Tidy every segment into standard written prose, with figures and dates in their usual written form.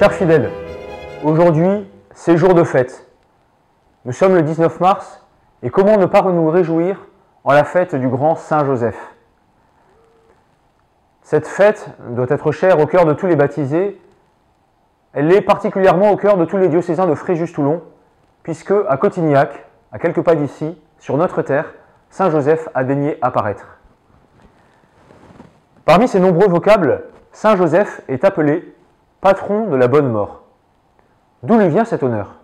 Chers fidèles, aujourd'hui, c'est jour de fête. Nous sommes le 19 mars et comment ne pas nous réjouir en la fête du grand Saint Joseph. Cette fête doit être chère au cœur de tous les baptisés. Elle l'est particulièrement au cœur de tous les diocésains de Fréjus-Toulon, puisque à Cotignac, à quelques pas d'ici, sur notre terre, Saint Joseph a daigné apparaître. Parmi ces nombreux vocables, Saint Joseph est appelé patron de la bonne mort. D'où lui vient cet honneur?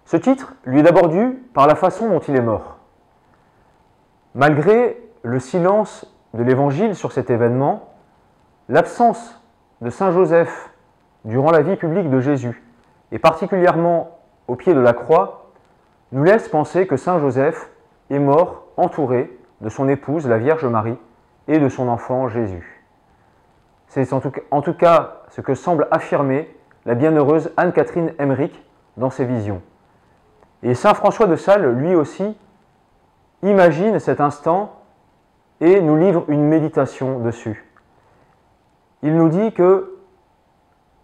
Ce titre lui est d'abord dû par la façon dont il est mort. Malgré le silence de l'Évangile sur cet événement, l'absence de Saint Joseph durant la vie publique de Jésus, et particulièrement au pied de la croix, nous laisse penser que Saint Joseph est mort entouré de son épouse, la Vierge Marie, et de son enfant Jésus. C'est en tout cas ce que semble affirmer la bienheureuse Anne-Catherine Emmerich dans ses visions. Et Saint François de Sales, lui aussi, imagine cet instant et nous livre une méditation dessus. Il nous dit que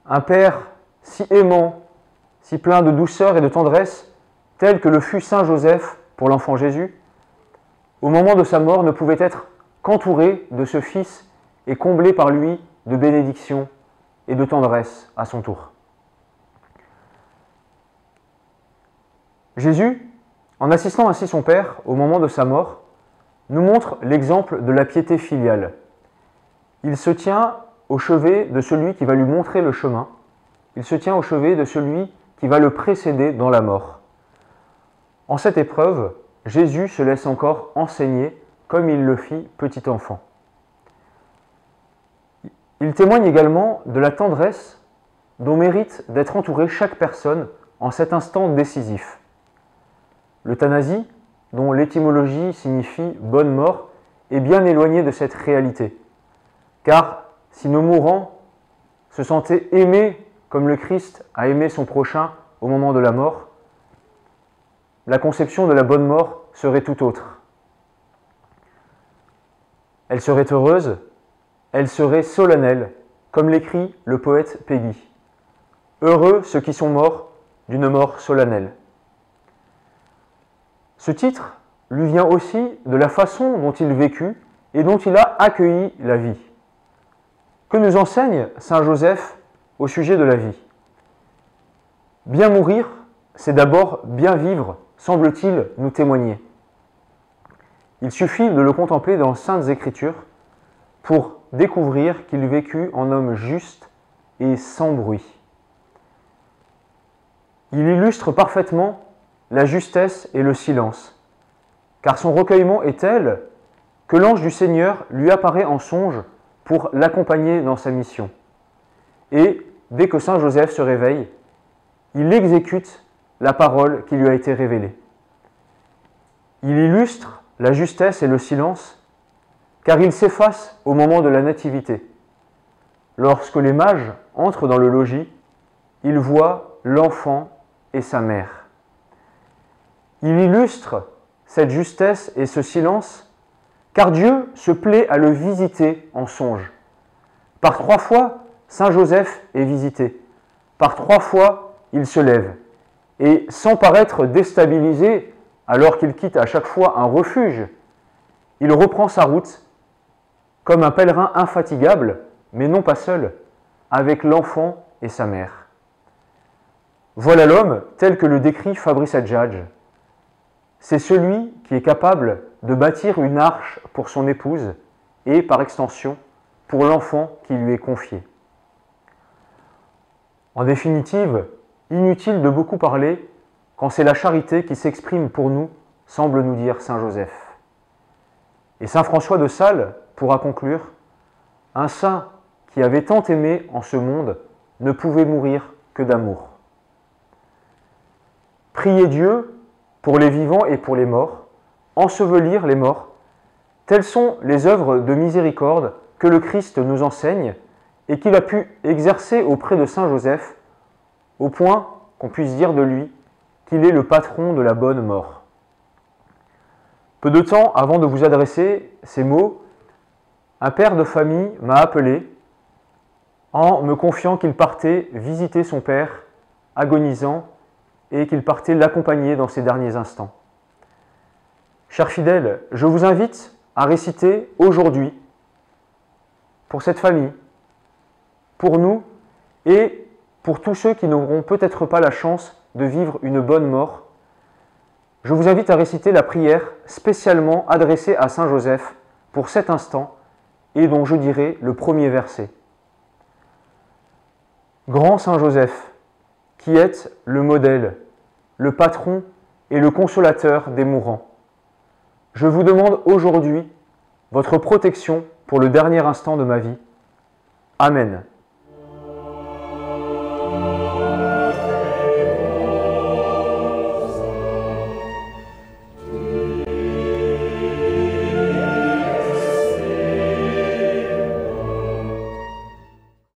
un Père si aimant, si plein de douceur et de tendresse, tel que le fut Saint Joseph pour l'enfant Jésus, au moment de sa mort ne pouvait être qu'entouré de ce Fils et comblé par lui de bénédiction et de tendresse à son tour. Jésus, en assistant ainsi son Père au moment de sa mort, nous montre l'exemple de la piété filiale. Il se tient au chevet de celui qui va lui montrer le chemin. Il se tient au chevet de celui qui va le précéder dans la mort. En cette épreuve, Jésus se laisse encore enseigner comme il le fit petit enfant. Il témoigne également de la tendresse dont mérite d'être entourée chaque personne en cet instant décisif. L'euthanasie, dont l'étymologie signifie « bonne mort », est bien éloignée de cette réalité. Car si nos mourants se sentaient aimés comme le Christ a aimé son prochain au moment de la mort, la conception de la bonne mort serait tout autre. Elle serait heureuse, elle serait solennelle, comme l'écrit le poète Péguy. Heureux ceux qui sont morts d'une mort solennelle. Ce titre lui vient aussi de la façon dont il vécut et dont il a accueilli la vie. Que nous enseigne Saint Joseph au sujet de la vie? Bien mourir, c'est d'abord bien vivre, semble-t-il nous témoigner. Il suffit de le contempler dans Saintes Écritures pour découvrir qu'il vécut en homme juste et sans bruit. Il illustre parfaitement la justesse et le silence, car son recueillement est tel que l'ange du Seigneur lui apparaît en songe pour l'accompagner dans sa mission. Et dès que Saint Joseph se réveille, il exécute la parole qui lui a été révélée. Il illustre la justesse et le silence, car il s'efface au moment de la nativité. Lorsque les mages entrent dans le logis, ils voient l'enfant et sa mère. Il illustre cette justesse et ce silence, car Dieu se plaît à le visiter en songe. Par 3 fois, Saint Joseph est visité. Par 3 fois, il se lève. Et sans paraître déstabilisé, alors qu'il quitte à chaque fois un refuge, il reprend sa route comme un pèlerin infatigable, mais non pas seul, avec l'enfant et sa mère. Voilà l'homme tel que le décrit Fabrice Adjadj. C'est celui qui est capable de bâtir une arche pour son épouse et, par extension, pour l'enfant qui lui est confié. En définitive, inutile de beaucoup parler quand c'est la charité qui s'exprime pour nous, semble nous dire Saint Joseph. Et Saint François de Sales pourra conclure, un saint qui avait tant aimé en ce monde ne pouvait mourir que d'amour. Prier Dieu pour les vivants et pour les morts, ensevelir les morts, telles sont les œuvres de miséricorde que le Christ nous enseigne et qu'il a pu exercer auprès de Saint Joseph, au point qu'on puisse dire de lui qu'il est le patron de la bonne mort. Peu de temps avant de vous adresser ces mots, un père de famille m'a appelé en me confiant qu'il partait visiter son père agonisant et qu'il partait l'accompagner dans ses derniers instants. Chers fidèles, je vous invite à réciter aujourd'hui, pour cette famille, pour nous et pour tous ceux qui n'auront peut-être pas la chance de vivre une bonne mort, je vous invite à réciter la prière spécialement adressée à Saint Joseph pour cet instant et dont je dirai le premier verset. Grand Saint Joseph, qui êtes le modèle, le patron et le consolateur des mourants, je vous demande aujourd'hui votre protection pour le dernier instant de ma vie. Amen.